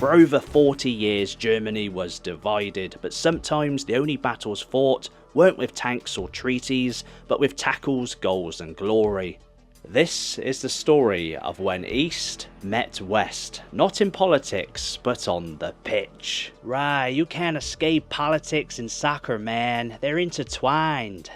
For over 40 years, Germany was divided, but sometimes the only battles fought weren't with tanks or treaties, but with tackles, goals and glory. This is the story of when East met West, not in politics, but on the pitch. Right, you can't escape politics in soccer, man. They're intertwined.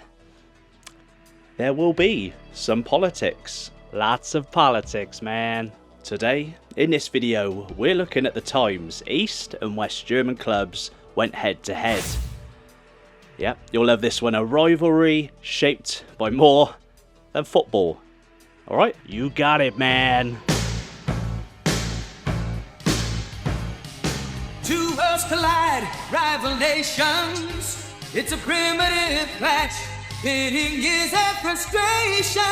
There will be some politics. Lots of politics, man. Today, in this video, we're looking at the times East and West German clubs went head to head. Yep, you'll love this one, a rivalry shaped by more than football. Alright, you got it, man. Two worlds collide, rival nations. It's a primitive clash, pitting years of frustration.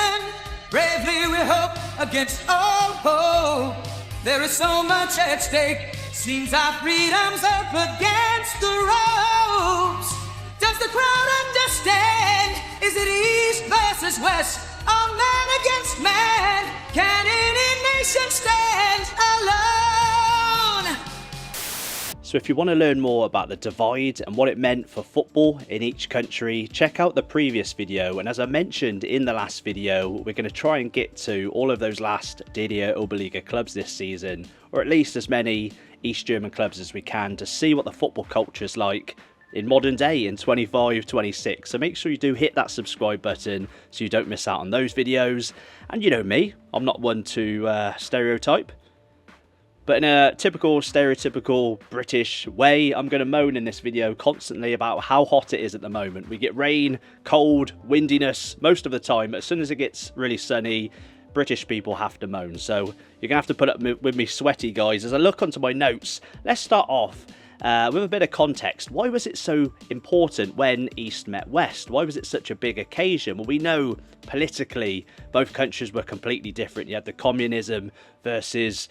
Bravely we hope against all hope. There is so much at stake. Seems our freedom's up against the ropes. Does the crowd understand? Is it East versus West? Or man against man? Can any nation stand alone? So if you want to learn more about the divide and what it meant for football in each country, check out the previous video. And as I mentioned in the last video, we're going to try and get to all of those last DDR Oberliga clubs this season, or at least as many East German clubs as we can, to see what the football culture is like in modern day in 25-26. So make sure you do hit that subscribe button so you don't miss out on those videos. And you know me, I'm not one to stereotype. But in a typical, stereotypical British way, I'm going to moan in this video constantly about how hot it is at the moment. We get rain, cold, windiness most of the time. As soon as it gets really sunny, British people have to moan. So you're going to have to put up with me sweaty, guys. As I look onto my notes, let's start off with a bit of context. Why was it so important when East met West? Why was it such a big occasion? Well, we know politically both countries were completely different. You had the communism versus,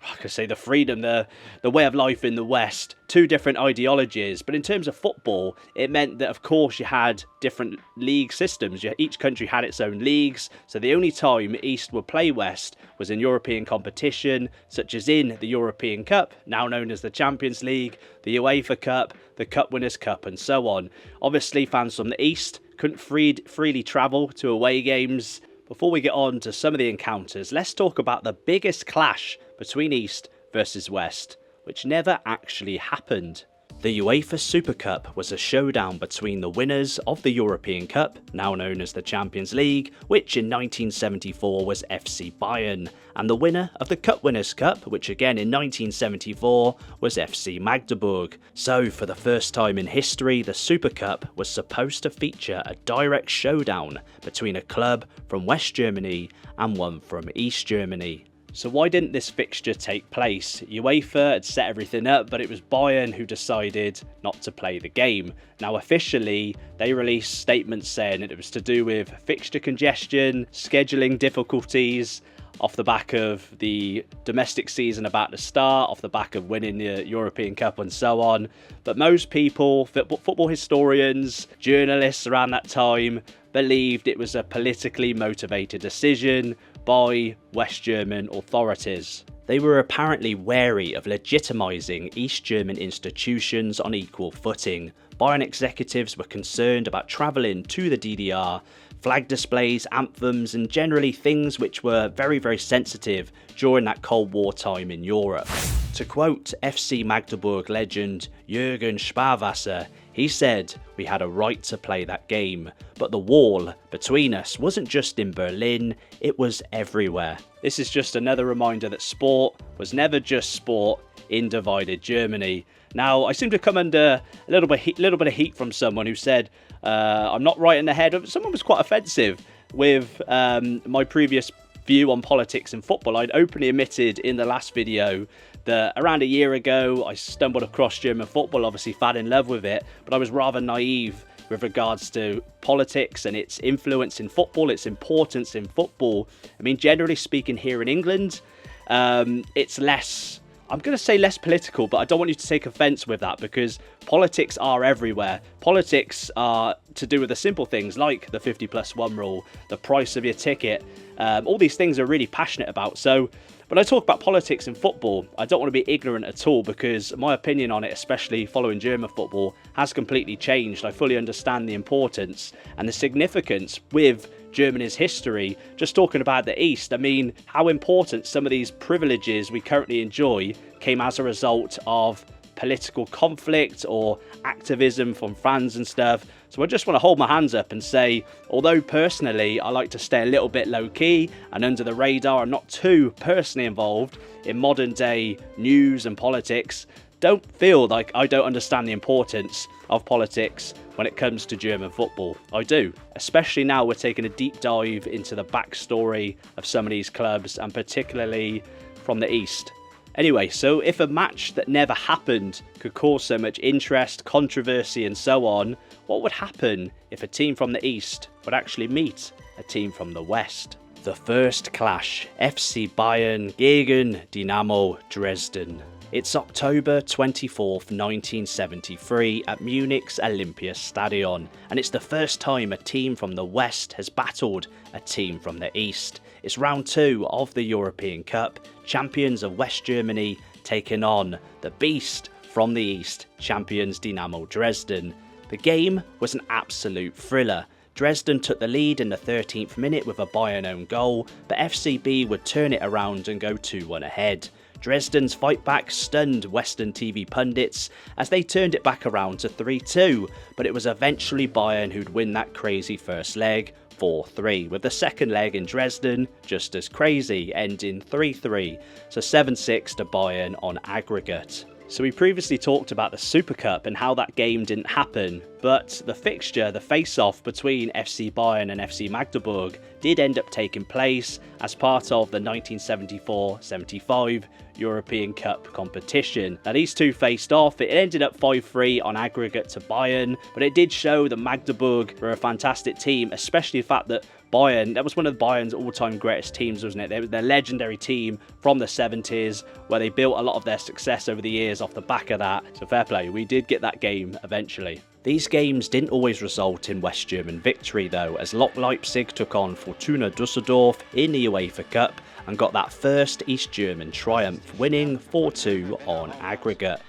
I could say, the freedom, the way of life in the West. Two different ideologies. But in terms of football, it meant that, of course, you had different league systems. Each country had its own leagues. So the only time East would play West was in European competition, such as in the European Cup, now known as the Champions League, the UEFA Cup, the Cup Winners' Cup, and so on. Obviously, fans from the East couldn't freely travel to away games. Before we get on to some of the encounters, let's talk about the biggest clash between East versus West, which never actually happened. The UEFA Super Cup was a showdown between the winners of the European Cup, now known as the Champions League, which in 1974 was FC Bayern, and the winner of the Cup Winners' Cup, which again in 1974 was FC Magdeburg. So for the first time in history, the Super Cup was supposed to feature a direct showdown between a club from West Germany and one from East Germany. So why didn't this fixture take place? UEFA had set everything up, but it was Bayern who decided not to play the game. Now officially, they released statements saying that it was to do with fixture congestion, scheduling difficulties, off the back of the domestic season about to start, off the back of winning the European Cup and so on. But most people, football historians, journalists around that time, believed it was a politically motivated decision by West German authorities. They were apparently wary of legitimising East German institutions on equal footing. Bayern executives were concerned about travelling to the DDR, flag displays, anthems, and generally things which were very, very sensitive during that Cold War time in Europe. To quote FC Magdeburg legend Jürgen Sparwasser, he said, "We had a right to play that game, but the wall between us wasn't just in Berlin, it was everywhere." This is just another reminder that sport was never just sport in divided Germany. Now, I seem to come under a little bit of heat from someone who said I'm not right in the head. Someone was quite offensive with my previous view on politics and football. I'd openly admitted in the last video that around a year ago I stumbled across German football, obviously fell in love with it, but I was rather naive with regards to politics and its influence in football, its importance in football. I mean, generally speaking, here in England, it's less I'm going to say less political, but I don't want you to take offence with that, because politics are everywhere. Politics are to do with the simple things like the 50+1 rule, the price of your ticket. All these things are really passionate about. So when I talk about politics in football, I don't want to be ignorant at all, because my opinion on it, especially following German football, has completely changed. I fully understand the importance and the significance with Germany's history. Just talking about the East, I mean, how important some of these privileges we currently enjoy came as a result of political conflict or activism from fans and stuff. So I just want to hold my hands up and say, although personally I like to stay a little bit low-key and under the radar, I'm not too personally involved in modern day news and politics, don't feel like I don't understand the importance of politics when it comes to German football. I do, especially now we're taking a deep dive into the backstory of some of these clubs, and particularly from the East. Anyway, so if a match that never happened could cause so much interest, controversy and so on, what would happen if a team from the East would actually meet a team from the West? The first clash, FC Bayern gegen Dynamo Dresden. It's October 24th, 1973 at Munich's Olympiastadion, and it's the first time a team from the West has battled a team from the East. It's round 2 of the European Cup, champions of West Germany taking on the beast from the East, champions Dynamo Dresden. The game was an absolute thriller. Dresden took the lead in the 13th minute with a Bayern own goal, but FCB would turn it around and go 2-1 ahead. Dresden's fight back stunned Western TV pundits as they turned it back around to 3-2, but it was eventually Bayern who'd win that crazy first leg 4-3, with the second leg in Dresden just as crazy, ending 3-3, so 7-6 to Bayern on aggregate. So we previously talked about the Super Cup and how that game didn't happen, but the fixture, the face-off between FC Bayern and FC Magdeburg did end up taking place as part of the 1974-75 European Cup competition. Now these two faced off, it ended up 5-3 on aggregate to Bayern, but it did show that Magdeburg were a fantastic team, especially the fact that Bayern, that was one of Bayern's all-time greatest teams, wasn't it? They were their legendary team from the 70s, where they built a lot of their success over the years off the back of that. So fair play, we did get that game eventually. These games didn't always result in West German victory though, as Lok Leipzig took on Fortuna Düsseldorf in the UEFA Cup and got that first East German triumph, winning 4-2 on aggregate.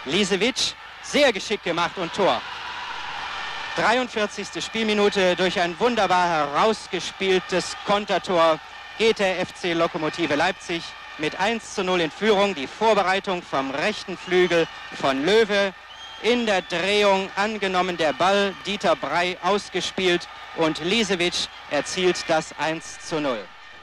Lisewitsch, sehr geschickt gemacht und Tor. 43. Spielminute durch ein wunderbar herausgespieltes Kontertor geht der FC Lokomotive Leipzig mit 1-0 in Führung. Die Vorbereitung vom rechten Flügel von Löwe. In der Drehung angenommen der Ball, Dieter Brey ausgespielt und Lisewitsch erzielt das 1-0.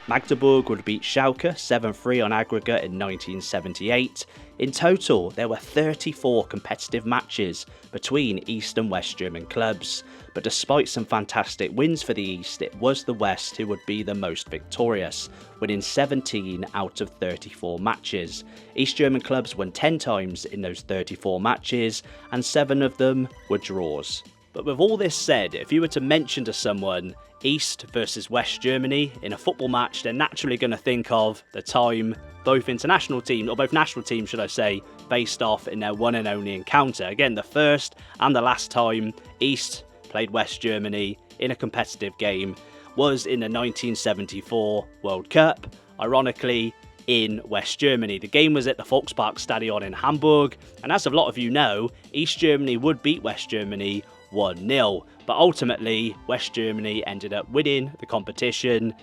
Magdeburg would beat Schalke 7-3 on aggregate in 1978. In total, there were 34 competitive matches between East and West German clubs, but despite some fantastic wins for the East, it was the West who would be the most victorious, winning 17 out of 34 matches. East German clubs won 10 times in those 34 matches, and 7 of them were draws. But with all this said, if you were to mention to someone East versus West Germany in a football match, they're naturally going to think of the time both international teams, or both national teams should I say, faced off in their one and only encounter. Again, the first and the last time East played West Germany in a competitive game was in the 1974 World Cup, ironically in West Germany. The game was at the Volksparkstadion in Hamburg, and as a lot of you know, East Germany would beat West Germany 1-0, but ultimately West Germany ended up winning the competition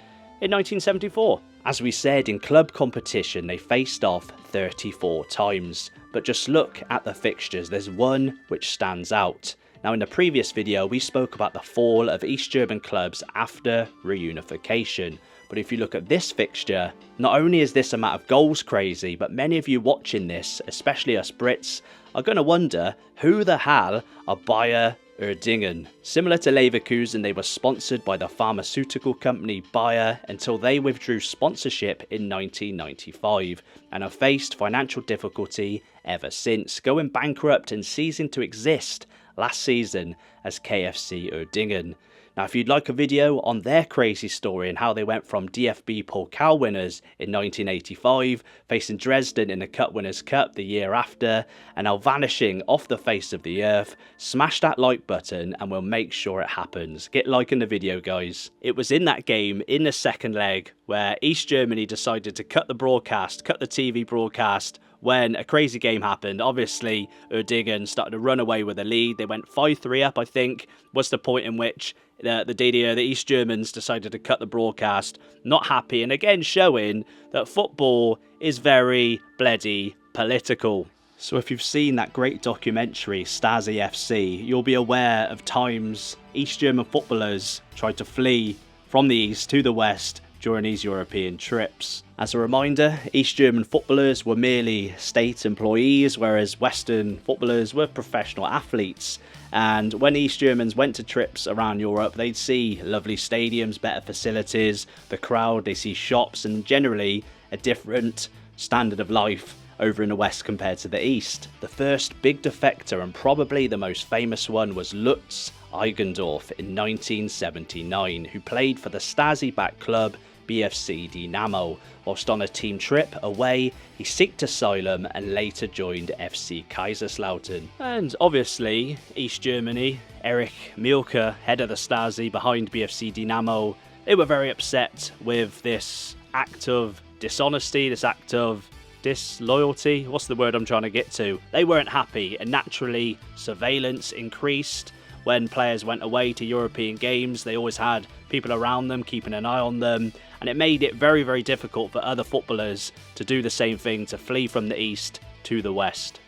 in 1974. As we said, in club competition they faced off 34 times, but just look at the fixtures, there's one which stands out. Now in the previous video we spoke about the fall of East German clubs after reunification, but if you look at this fixture, not only is this amount of goals crazy, but many of you watching this, especially us Brits, are going to wonder who the hell are Bayer Uerdingen. Similar to Leverkusen, they were sponsored by the pharmaceutical company Bayer until they withdrew sponsorship in 1995 and have faced financial difficulty ever since, going bankrupt and ceasing to exist last season as KFC Uerdingen. Now, if you'd like a video on their crazy story and how they went from DFB Poltical winners in 1985, facing Dresden in the Cup Winners' Cup the year after, and now vanishing off the face of the earth, smash that like button and we'll make sure it happens. Get liking the video, guys. It was in that game, in the second leg, where East Germany decided to cut the TV broadcast, when a crazy game happened. Obviously, Uerdingen started to run away with the lead. They went 5-3 up, I think, was the point in which the East Germans decided to cut the broadcast. Not happy, and again showing that football is very bloody political. So if you've seen that great documentary, Stasi FC, you'll be aware of times East German footballers tried to flee from the east to the west during these European trips. As a reminder, East German footballers were merely state employees, whereas Western footballers were professional athletes. And when East Germans went to trips around Europe, they'd see lovely stadiums, better facilities, the crowd, they see shops, and generally a different standard of life over in the west compared to the east. The first big defector, and probably the most famous one, was Lutz Eigendorf in 1979, who played for the Stasi-backed club BFC Dynamo. Whilst on a team trip away, he sought asylum and later joined FC Kaiserslautern. And obviously, East Germany, Erich Mielke, head of the Stasi behind BFC Dynamo, they were very upset with this act of dishonesty, this act of disloyalty. What's the word I'm trying to get to? They weren't happy, and naturally surveillance increased. When players went away to European games, they always had people around them keeping an eye on them, and it made it very, very difficult for other footballers to do the same thing, to flee from the east to the west.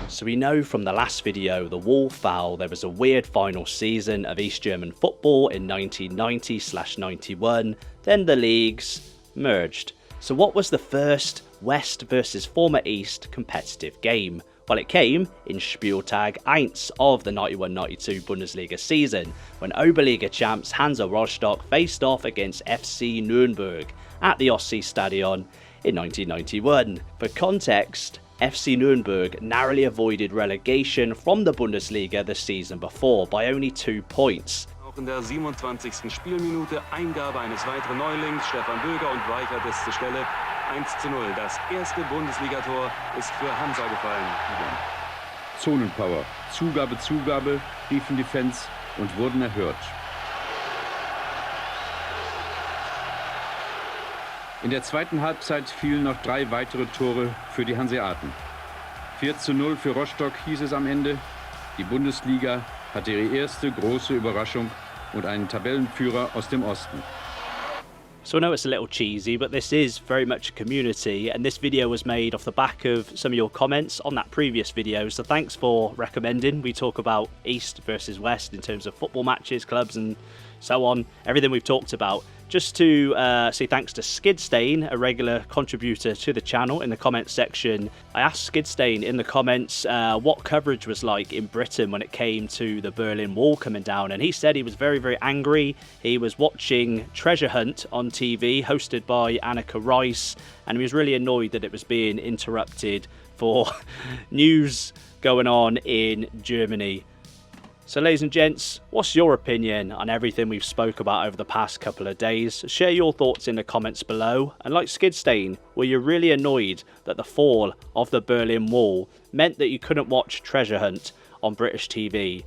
So we know from the last video, the wall foul, there was a weird final season of East German football in 1990/91, then the leagues merged. So what was the first West versus former East competitive game? Well, it came in Spieltag 1 of the 91-92 Bundesliga season, when Oberliga champs Hansa Rostock faced off against FC Nürnberg at the Ostseestadion in 1991. For context, FC Nürnberg narrowly avoided relegation from the Bundesliga the season before by only 2 points. Auch in der 27. Spielminute Eingabe eines weiteren Neulings, Stefan Böger, und weigert es zur Stelle. 1:0. Das erste Bundesligator ist für Hansa gefallen. Zonenpower, Zugabe, riefen die Fans und wurden erhört. In der zweiten Halbzeit fielen noch 3 weitere Tore für die Hanseaten. 4:0 für Rostock hieß es am Ende. Die Bundesliga hatte ihre erste große Überraschung und einen Tabellenführer aus dem Osten. So I know it's a little cheesy, but this is very much a community, and this video was made off the back of some of your comments on that previous video, so thanks for recommending we talk about East versus West in terms of football matches, clubs and so on, everything we've talked about. Just to say thanks to Skidstain, a regular contributor to the channel, in the comments section. I asked Skidstain in the comments what coverage was like in Britain when it came to the Berlin Wall coming down, and he said he was very, very angry. He was watching Treasure Hunt on TV, hosted by Annika Rice, and he was really annoyed that it was being interrupted for news going on in Germany. So ladies and gents, what's your opinion on everything we've spoke about over the past couple of days? Share your thoughts in the comments below. And like Skidstain, were you really annoyed that the fall of the Berlin Wall meant that you couldn't watch Treasure Hunt on British TV?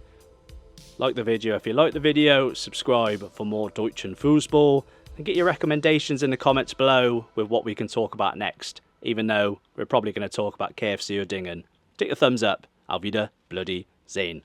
Like the video if you like the video, subscribe for more Deutschen Fußball, and get your recommendations in the comments below with what we can talk about next, even though we're probably going to talk about KFC Uerdingen. Take a thumbs up. Auf Wieder bloody sehen.